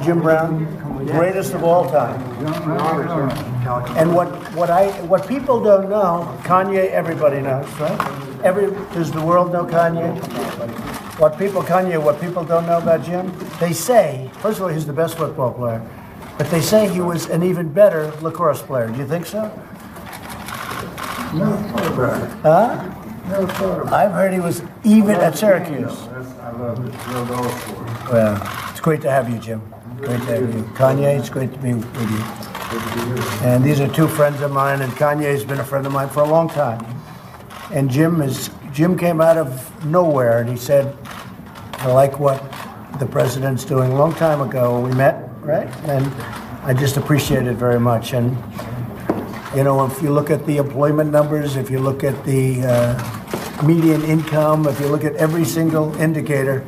Jim Brown, greatest of all time. And what people don't know, Kanye, everybody knows, right? Does the world know Kanye? What people don't know about Jim? They say, first of all, he's the best football player, but they say he was an even better lacrosse player. Do you think so? No, about it. Huh? Never thought about it. I've heard he was even at Syracuse. I love it. Love all sports. Well, it's great to have you, Jim. Great to have you. Kanye, it's great to be with you. And these are two friends of mine, and Kanye's been a friend of mine for a long time. And Jim came out of nowhere, and he said, I like what the president's doing. A long time ago, we met, right? And I just appreciate it very much. And, you know, if you look at the employment numbers, if you look at the median income, if you look at every single indicator,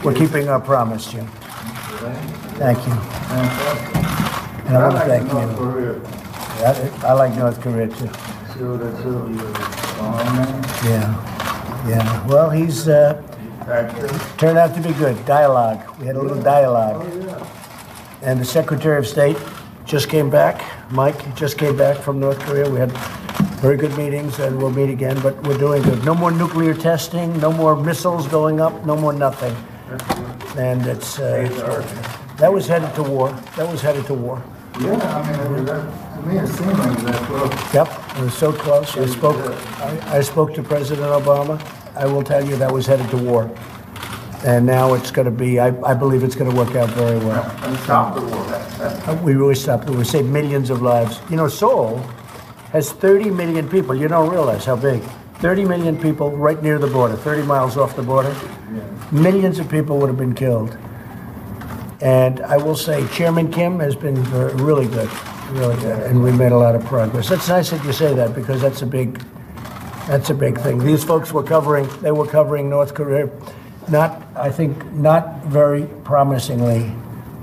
we're keeping our promise, Jim. Thank you. And I want to thank you. I like North Korea, too. Yeah. Well, he's turned out to be good. Dialogue. We had a little dialogue. And the Secretary of State just came back. Mike just came back from North Korea. We had very good meetings, and we'll meet again, but we're doing good. No more nuclear testing, no more missiles going up, no more nothing. And it's that was headed to war. That was headed to war. Yeah, I mean, to me it seemed like that close. Yep, it was so close. I spoke to President Obama. I will tell you that was headed to war. And now it's going to be, I believe it's going to work out very well. And stop the war. We really stopped it. We saved millions of lives. You know, Seoul has 30 million people. You don't realize how big. 30 million people right near the border, 30 miles off the border. Millions of people would have been killed. And I will say Chairman Kim has been really good, and we made a lot of progress. That's nice that you say that, because that's a big thing. These folks were covering North Korea, not very promisingly.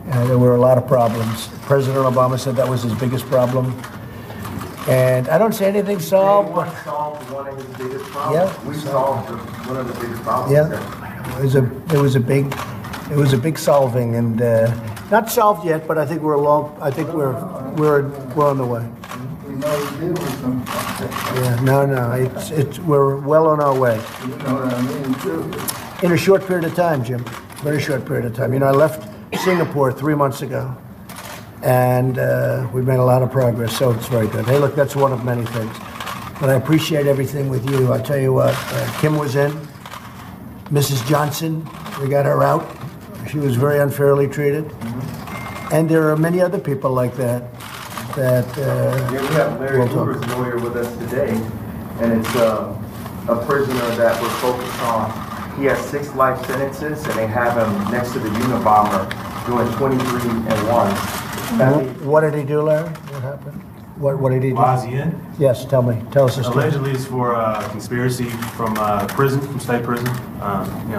There were a lot of problems. President Obama said that was his biggest problem. And I don't say anything solved. One solved one of his biggest problems. Yeah. We solved one of the biggest problems. Yeah, it was a big solving, and not solved yet, but I think we're along. I think we're on the way. We know we did with some. Yeah, no, we're well on our way. You know what I mean, too. In a short period of time, Jim. Very short period of time. You know, I left Singapore 3 months ago, and we've made a lot of progress, so it's very good. Hey, look, that's one of many things. But I appreciate everything with you. I tell you what, Kim was in. Mrs. Johnson, we got her out. She was very unfairly treated. And there are many other people like that. We have Larry Hoover's lawyer with us today, and it's a prisoner that we're focused on. He has 6 life sentences, and they have him next to the Unabomber doing 23 and 1. What did he do, Larry? What happened? What did he do? Why is he in? Yes, tell us the story. Allegedly, it's for conspiracy from prison, from state prison.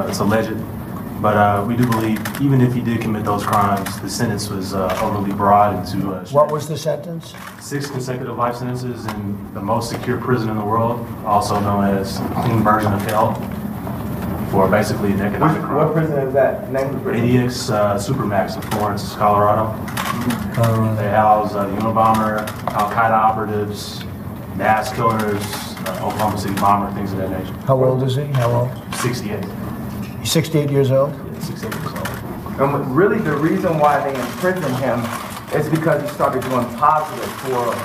It's alleged. But we do believe, even if he did commit those crimes, the sentence was overly broad into... What was the sentence? 6 consecutive life sentences in the most secure prison in the world, also known as a clean version of hell, for basically an economic crime. What prison is that? Name of the prison? ADX Supermax in Florence, Colorado. They house the Unabomber, Al-Qaeda operatives, mass killers, Oklahoma City bomber, things of that nature. How old is he? How old? 68. He's 68 years old? Yeah, 68 years old. And really the reason why they imprisoned him is because he started doing positive for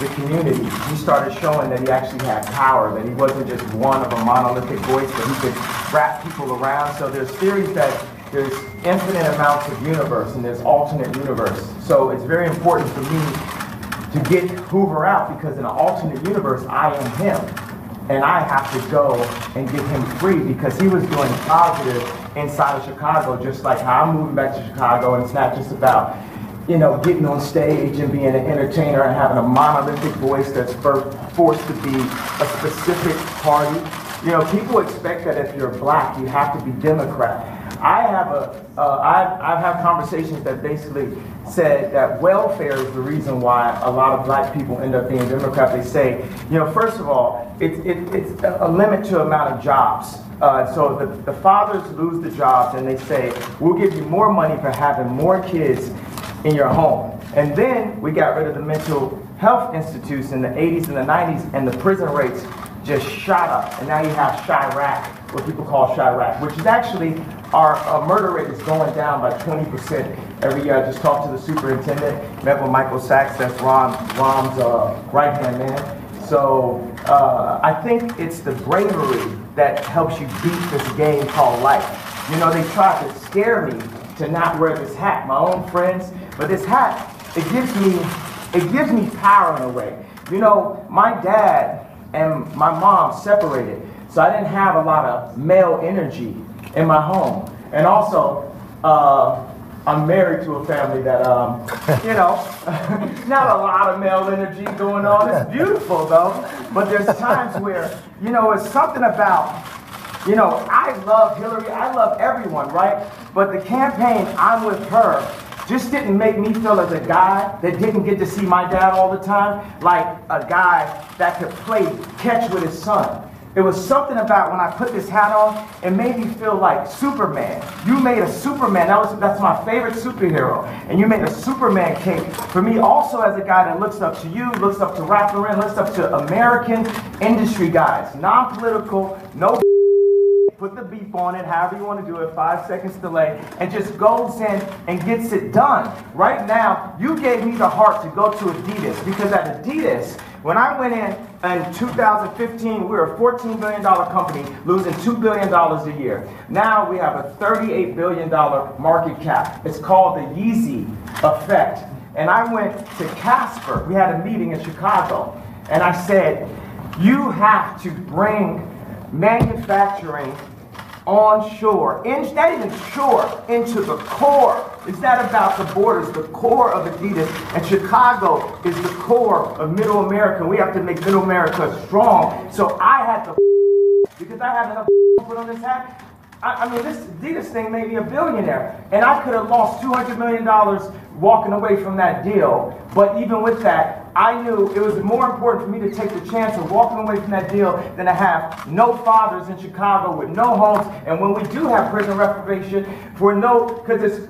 the community. He started showing that he actually had power, that he wasn't just one of a monolithic voice, but he could wrap people around. So there's theories that there's infinite amounts of universe and there's alternate universe. So it's very important for me to get Hoover out, because in an alternate universe, I am him. And I have to go and get him free, because he was doing positive inside of Chicago, just like how I'm moving back to Chicago. And it's not just about, getting on stage and being an entertainer and having a monolithic voice that's forced to be a specific party. People expect that if you're black, you have to be Democrat. I've had conversations that basically said that welfare is the reason why a lot of black people end up being Democrat. They say, first of all, it's a limit to amount of jobs. So the fathers lose the jobs, and they say, we'll give you more money for having more kids in your home. And then we got rid of the mental health institutes in the 80s and the 90s, and the prison rates just shot up. And now you have Chirac, what people call Chirac, which is actually our murder rate is going down by 20% every year. I just talked to the superintendent, met with Michael Sachs, that's Rom's right-hand man. So I think it's the bravery that helps you beat this game called life. They tried to scare me to not wear this hat, my own friends, but this hat, it gives me power in a way. My dad and my mom separated, so I didn't have a lot of male energy in my home. And also, I'm married to a family that, not a lot of male energy going on. It's beautiful though, but there's times where, it's something about, I love Hillary, I love everyone, right? But the campaign, I'm with her, just didn't make me feel as a guy that didn't get to see my dad all the time, like a guy that could play catch with his son. It was something about when I put this hat on, it made me feel like Superman. You made a Superman, that's my favorite superhero, and you made a Superman cape. For me also as a guy that looks up to you, looks up to Rap Lauren, looks up to American industry guys, non-political, no put the beep on it, however you want to do it, 5 seconds delay, and just goes in and gets it done. Right now, you gave me the heart to go to Adidas, because at Adidas, when I went in 2015, we were a $14 billion company, losing $2 billion a year. Now we have a $38 billion market cap. It's called the Yeezy effect. And I went to Casper. We had a meeting in Chicago, and I said, you have to bring manufacturing onshore, not even shore, into the core. It's not about the borders, the core of Adidas. And Chicago is the core of Middle America. We have to make Middle America strong. So I had to, because I had enough to put on this hat. I mean, this Adidas thing made me a billionaire. And I could have lost $200 million walking away from that deal. But even with that, I knew it was more important for me to take the chance of walking away from that deal than to have no fathers in Chicago with no homes. And when we do have prison reprobation, because it's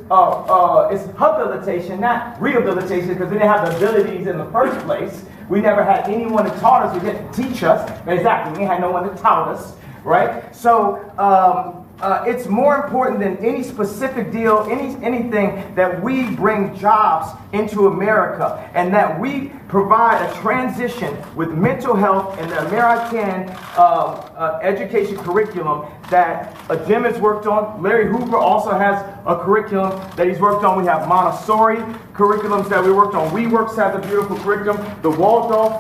habilitation, not rehabilitation, because we didn't have the abilities in the first place. We never had anyone that taught us, who didn't teach us. Exactly, we had no one that taught us, right? So it's more important than any specific deal, anything, that we bring jobs into America, and that we provide a transition with mental health and the American education curriculum that Jim has worked on. Larry Hoover also has a curriculum that he's worked on. We have Montessori curriculums that we worked on. WeWorks has a beautiful curriculum. The Waldorf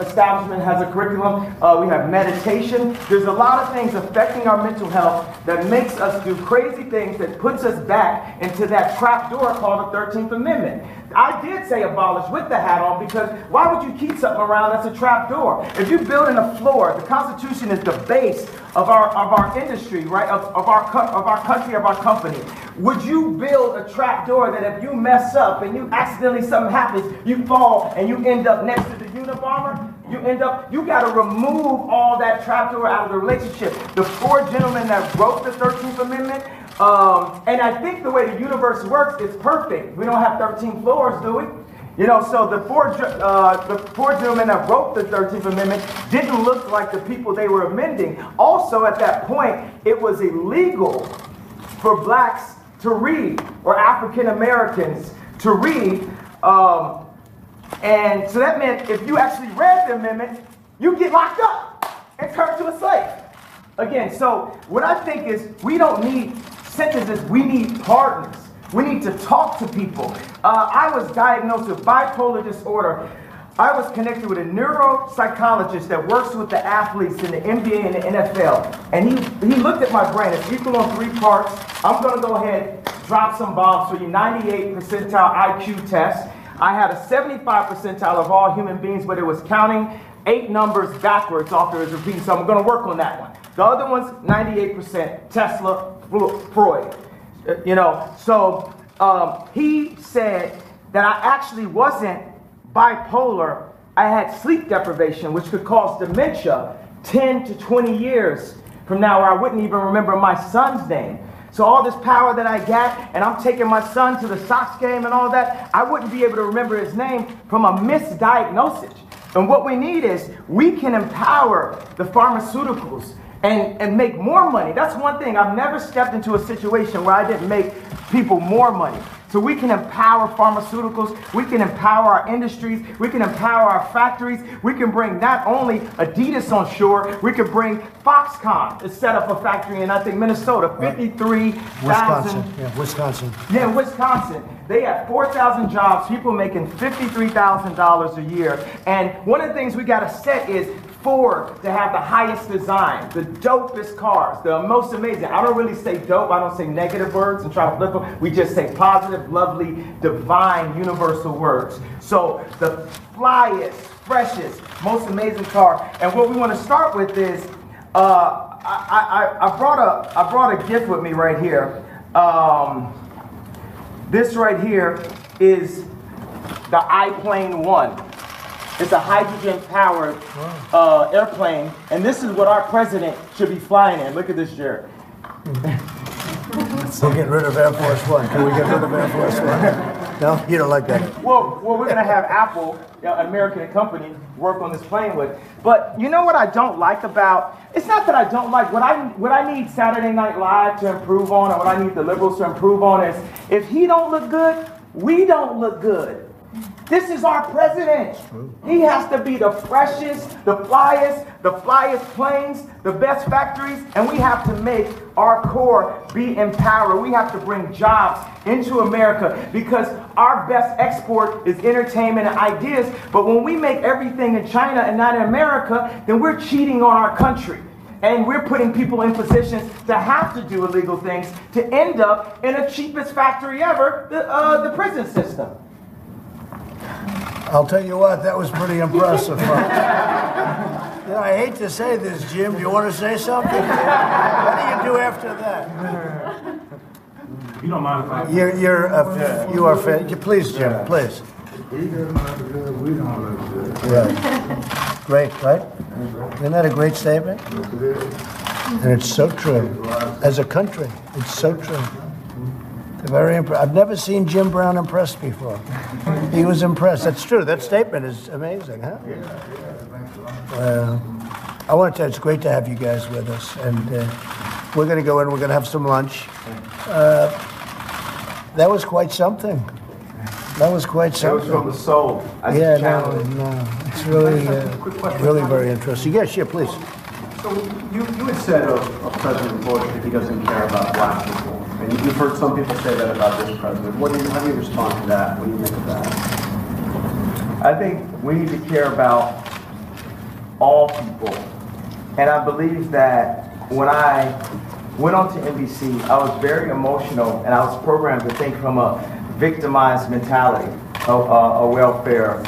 establishment has a curriculum. We have meditation. There's a lot of things affecting our mental health that makes us do crazy things, that puts us back into that trap door called the 13th Amendment. I did say abolish with the hat on, because why would you keep something around that's a trap door? If you're building a floor, the Constitution is the base of our industry, right? Of our country, of our company. Would you build a trap door that if you mess up and you accidentally something happens, you fall and you end up next to the Unabomber? You got to remove all that trap door out of the relationship. The four gentlemen that wrote the 13th Amendment, and I think the way the universe works is perfect. We don't have 13 floors, do we? So the four gentlemen that wrote the 13th Amendment didn't look like the people they were amending. Also, at that point, it was illegal for blacks to read, or African Americans to read. And so that meant if you actually read the amendment, you get locked up and turned to a slave. Again, so what I think is, we don't need sentences, we need pardons. We need to talk to people. I was diagnosed with bipolar disorder. I was connected with a neuropsychologist that works with the athletes in the NBA and the NFL. And he looked at my brain. It's equal on 3 parts. I'm going to go ahead, drop some bombs for you. 98 percentile IQ test. I had a 75 percentile of all human beings, but it was counting 8 numbers backwards after it was repeating. So I'm going to work on that one. The other one's 98% Tesla, Freud. So he said that I actually wasn't bipolar. I had sleep deprivation, which could cause dementia 10 to 20 years from now, where I wouldn't even remember my son's name. So all this power that I got, and I'm taking my son to the Sox game and all that, I wouldn't be able to remember his name from a misdiagnosis. And what we need is, we can empower the pharmaceuticals and make more money. That's one thing. I've never stepped into a situation where I didn't make people more money. So we can empower pharmaceuticals, we can empower our industries, we can empower our factories, we can bring not only Adidas on shore, we can bring Foxconn to set up a factory in, I think, Minnesota, 53,000. Wisconsin. Yeah, Wisconsin. They have 4,000 jobs, people making $53,000 a year. And one of the things we got to set is Ford to have the highest design, the dopest cars, the most amazing. I don't really say dope, I don't say negative words and try to flip them. We just say positive, lovely, divine, universal words. So the flyest, freshest, most amazing car. And what we want to start with is, I brought a gift with me right here. This right here is the iPlane 1. It's a hydrogen-powered airplane, and this is what our president should be flying in. Look at this, Jared. So get rid of Air Force One. Can we get rid of Air Force One? No, you don't like that. Well, we're going to have Apple, an American company, work on this plane with. But you know what I don't like about? It's not that I don't like. What I need Saturday Night Live to improve on, and what I need the liberals to improve on is, if he don't look good, we don't look good. This is our president. He has to be the freshest, the flyest planes, the best factories, and we have to make our core be empowered. We have to bring jobs into America, because our best export is entertainment and ideas. But when we make everything in China and not in America, then we're cheating on our country. And we're putting people in positions to have to do illegal things to end up in the cheapest factory ever, the prison system. I'll tell you what, that was pretty impressive. I hate to say this, Jim. Do you want to say something? What do you do after that? If you don't mind if I... You are fit. Please, Jim, please. He doesn't look good, we don't look good. Right. Great, right? Isn't that a great statement? And it's so true. As a country, it's so true. Very impressed. I've never seen Jim Brown impressed before. He was impressed. That's true. That statement is amazing, huh? I want to tell you, it's great to have you guys with us. And we're going to go in, we're going to have some lunch. That was quite something. That was quite something. That was from the soul. Yeah, no. It's really, really very interesting. Yes, yeah, please. So you had said of President Bush that he doesn't care about black people. And you've heard some people say that about this president. How do you respond to that? What do you think of that? I think we need to care about all people. And I believe that when I went on to NBC, I was very emotional, and I was programmed to think from a victimized mentality, a welfare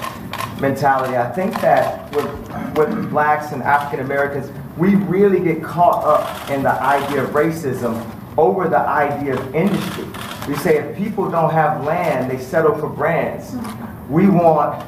mentality. I think that with blacks and African Americans, we really get caught up in the idea of racism over the idea of industry. We say if people don't have land, they settle for brands. We want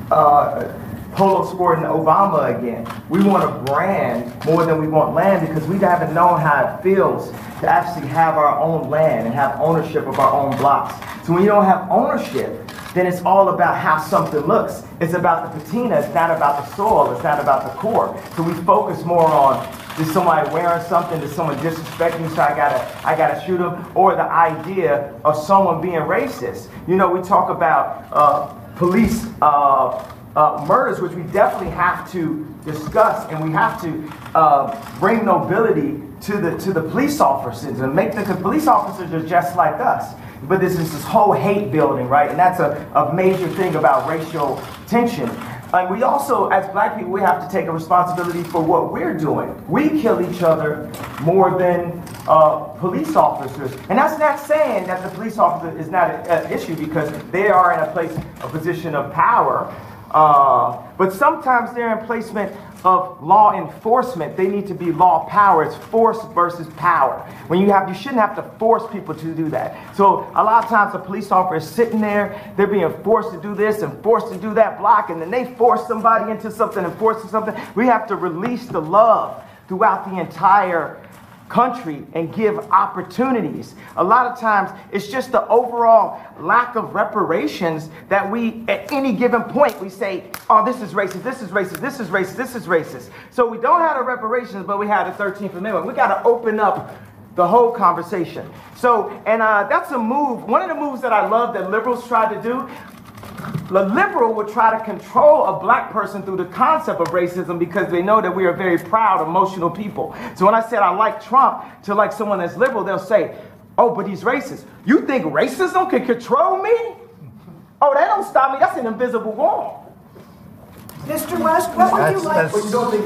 Polo Sport and Obama again. We want a brand more than we want land, because we haven't known how it feels to actually have our own land and have ownership of our own blocks. So when you don't have ownership, then it's all about how something looks. It's about the patina, it's not about the soil, it's not about the core. So we focus more on, is somebody wearing something, does someone disrespect me, so I gotta shoot them, or the idea of someone being racist. You know, we talk about police murders, which we definitely have to discuss, and we have to bring nobility to the police officers and make them, because police officers are just like us. But this is this whole hate building, right? And that's a major thing about racial tension. And we also, as black people, we have to take a responsibility for what we're doing. We kill each other more than police officers. And that's not saying that the police officer is not an issue, because they are in a position of power. But sometimes they're in placement of law enforcement. They need to be law power. It's force versus power. When you shouldn't have to force people to do that. So a lot of times the police officer is sitting there, they're being forced to do this and forced to do that block, and then they force somebody into something and force something. We have to release the love throughout the entire country and give opportunities. A lot of times it's just the overall lack of reparations that we, at any given point, we say, oh, this is racist, this is racist, this is racist, this is racist. So we don't have the reparations, but we have the 13th Amendment. We got to open up the whole conversation. So, and that's a move. One of the moves that I love that liberals try to do, the liberal would try to control a black person through the concept of racism because they know that we are very proud, emotional people. So when I said I like Trump to like someone that's liberal, they'll say, oh, but he's racist. You think racism can control me? Oh, that don't stop me. That's an invisible wall. Mr. West, what would you like? But you don't think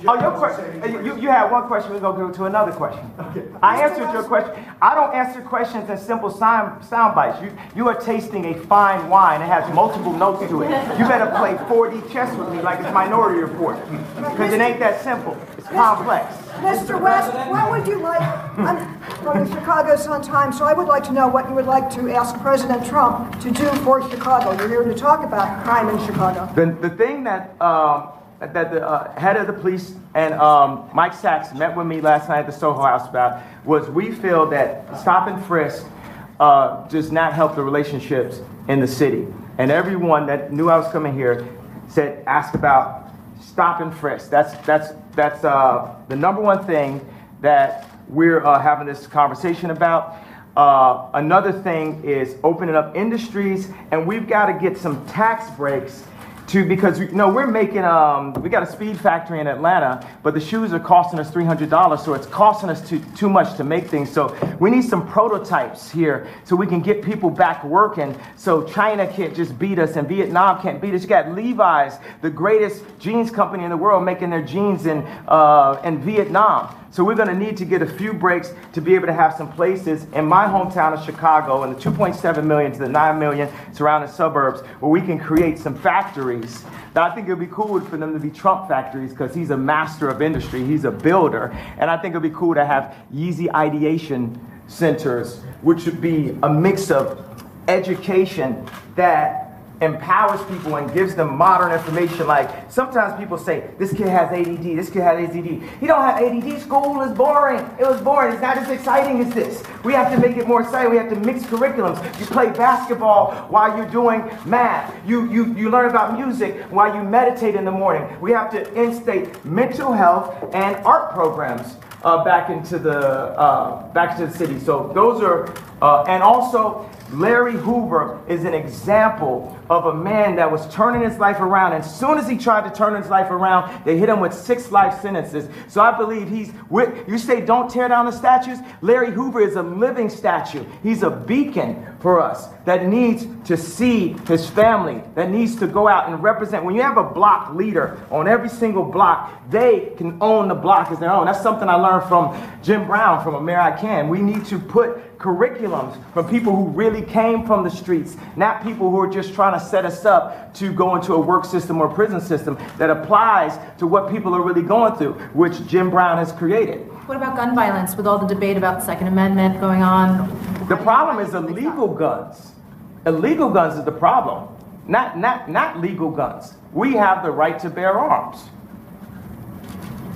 Oh, your question. You had one question. We're going to go to another question. Okay. I answered your question. I don't answer questions in simple sound bites. You are tasting a fine wine. It has multiple notes to it. You better play 4D chess with me like it's Minority Report. Because it ain't that simple. It's complex. Mr. West, what would you like? I'm going to Chicago sometime, so I would like to know what you would like to ask President Trump to do for Chicago. You're here to talk about crime in Chicago. The thing that the head of the police and Mike Sachs met with me last night at the Soho House about was we feel that stop and frisk does not help the relationships in the city. And everyone that knew I was coming here said, ask about stop and frisk. That's the number one thing that we're having this conversation about. Another thing is opening up industries, and we've got to get some tax breaks because we're making we got a speed factory in Atlanta, but the shoes are costing us $300, so it's costing us too much to make things. So we need some prototypes here so we can get people back working. So China can't just beat us and Vietnam can't beat us. You got Levi's, the greatest jeans company in the world, making their jeans in Vietnam. So we're going to need to get a few breaks to be able to have some places in my hometown of Chicago and the 2.7 million to the 9 million surrounding suburbs where we can create some factories. Now, I think it would be cool for them to be Trump factories because he's a master of industry. He's a builder. And I think it would be cool to have Yeezy ideation centers, which would be a mix of education that empowers people and gives them modern information. Like sometimes people say, this kid has ADD, this kid has ADD. He don't have ADD, school is boring. It was boring, it's not as exciting as this. We have to make it more exciting, we have to mix curriculums. You play basketball while you're doing math. You learn about music while you meditate in the morning. We have to instate mental health and art programs back into the city. So those are, and also Larry Hoover is an example of a man that was turning his life around. And as soon as he tried to turn his life around, they hit him with 6 life sentences. So I believe you say don't tear down the statues. Larry Hoover is a living statue. He's a beacon for us that needs to see his family, that needs to go out and represent. When you have a block leader on every single block, they can own the block as their own. That's something I learned from Jim Brown, from A Mayor I Can. We need to put curriculums from people who really came from the streets, not people who are just trying to set us up to go into a work system or prison system that applies to what people are really going through, which Jim Brown has created. What about gun violence with all the debate about the Second Amendment going on? The problem is illegal guns. Illegal guns is the problem, not legal guns. We have the right to bear arms.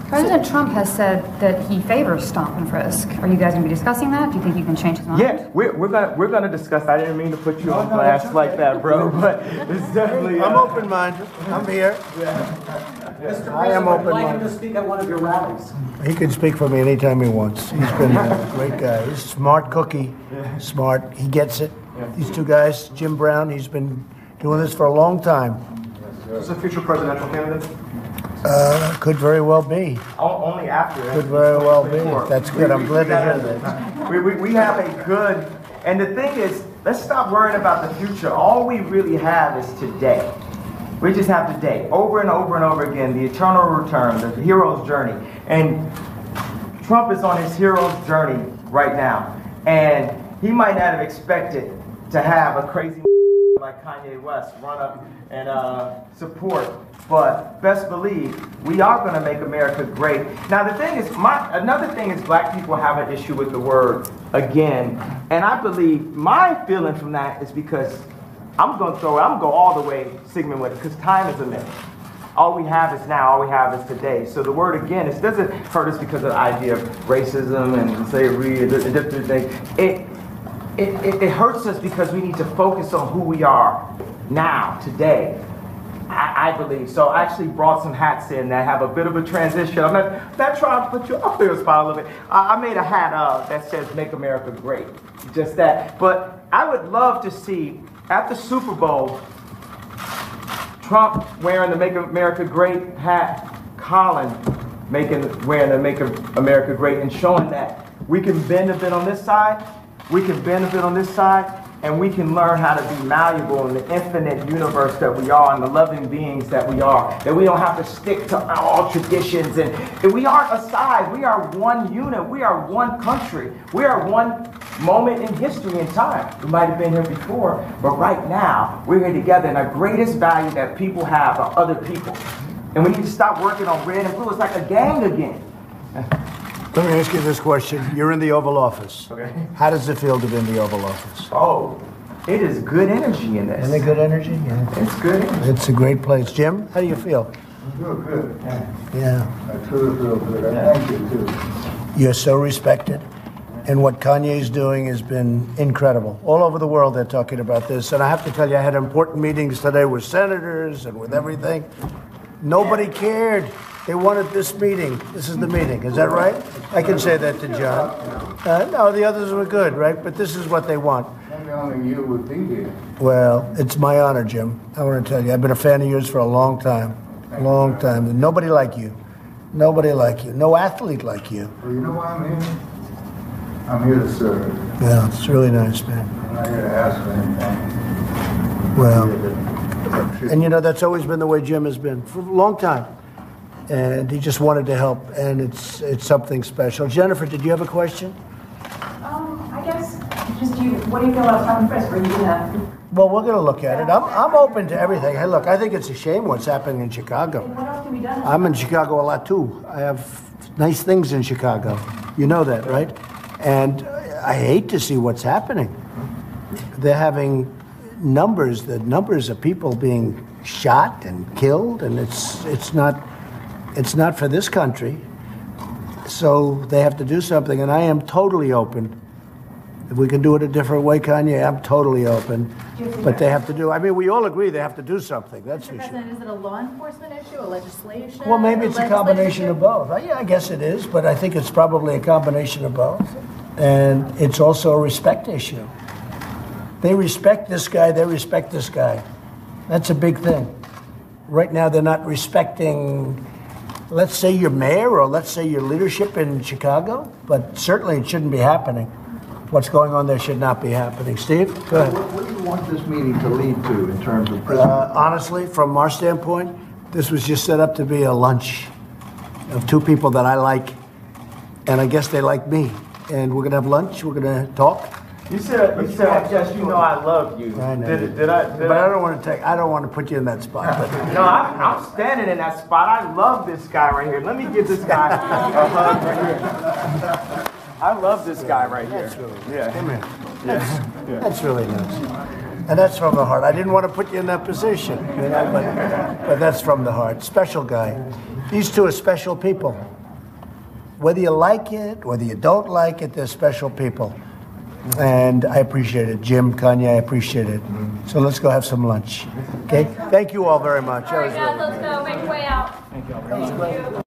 President Trump has said that he favors stop and frisk. Are you guys going to be discussing that? Do you think you can change his mind? Yeah, we're gonna discuss. I didn't mean to put you on blast like that, bro. But it's definitely. I'm open-minded. I'm here. I am open-minded. I'd like him to speak at one of your rallies. He can speak for me anytime he wants. He's been a great guy. He's a smart cookie. Smart. He gets it. These two guys, Jim Brown, he's been doing this for a long time. Is a future presidential candidate? Could very well be. Only after. Could very well be. That's good. I'm glad to hear that. We have a good, and the thing is, let's stop worrying about the future. All we really have is today. We just have today, over and over and over again, the eternal return, the hero's journey. And Trump is on his hero's journey right now. And he might not have expected to have a crazy like Kanye West run up and support. But best believe we are going to make America great. Now the thing is, another thing is black people have an issue with the word again, and I believe my feeling from that is because I'm going to go all the way Sigmund with it because time is a minute. All we have is now. All we have is today. So the word again, it doesn't hurt us because of the idea of racism and slavery and different things. It hurts us because we need to focus on who we are now, today. I believe. So I actually brought some hats in that have a bit of a transition. I'm not trying to put you up there, spot a little bit. I made a hat that says "Make America Great," just that. But I would love to see at the Super Bowl, Trump wearing the "Make America Great" hat, Colin wearing the "Make America Great," and showing that we can bend a bit on this side, we can bend a bit on this side, and we can learn how to be malleable in the infinite universe that we are and the loving beings that we are. That we don't have to stick to all traditions. And we aren't a side. We are one unit. We are one country. We are one moment in history and time. We might have been here before, but right now, we're here together. And our greatest value that people have are other people. And we need to stop working on red and blue. It's like a gang again. Let me ask you this question. You're in the Oval Office. Okay. How does it feel to be in the Oval Office? Oh, it is good energy in this. Isn't it good energy? Yeah. It's good energy. It's a great place. Jim, how do you feel? I feel good. Yeah. I truly feel good. I thank you, too. You're so respected. And what Kanye's doing has been incredible. All over the world they're talking about this. And I have to tell you, I had important meetings today with senators and with everything. Nobody cared. They wanted this meeting. This is the meeting. Is that right? I can say that to John. No, the others were good, right? But this is what they want. Maybe only you would be here. Well, it's my honor, Jim. I want to tell you, I've been a fan of yours for a long time. Long time. Nobody like you. Nobody like you. No athlete like you. Well, you know why I'm here? I'm here to serve. Yeah, it's really nice, man. I'm not here to ask for anything. Well, and you know, that's always been the way Jim has been for a long time. And he just wanted to help, and it's something special. Jennifer, did you have a question? I guess, what do you feel about stop and frisk? Are you gonna? Well, we're going to look at it. I'm open to everything. Hey, look, I think it's a shame what's happening in Chicago. What else can be done? I'm in Chicago a lot, too. I have nice things in Chicago. You know that, right? And I hate to see what's happening. They're having the numbers of people being shot and killed, and it's not for this country. So they have to do something, and I am totally open. If we can do it a different way, Kanye, I'm totally open. But they have to do, I mean, we all agree they have to do something, that's for Mr. sure. President, is it a law enforcement issue, a legislation? Well, maybe it's a combination legislative of both. Yeah, I guess it is, but I think it's probably a combination of both. And it's also a respect issue. They respect this guy, they respect this guy. That's a big thing. Right now, they're not respecting, let's say, your mayor or let's say your leadership in Chicago, but certainly it shouldn't be happening. What's going on there should not be happening. Steve, go ahead. What do you want this meeting to lead to in terms of prison? Honestly, from our standpoint, this was just set up to be a lunch of two people that I like, and I guess they like me. And we're going to have lunch, we're going to talk. You said, yes, you know I love you. I know. Did I? But I don't want to put you in that spot. But No, I'm standing in that spot. I love this guy right here. Let me give this guy a hug right here. I love this guy right here. That's really nice. Yeah. Come here. That's really nice. And that's from the heart. I didn't want to put you in that position, you know, but that's from the heart. Special guy. These two are special people. Whether you like it, whether you don't like it, they're special people. And I appreciate it. Jim, Kanye, I appreciate it. So let's go have some lunch. Okay? Thank you all very much. All right, guys, let's go. Make your way out. Thank you.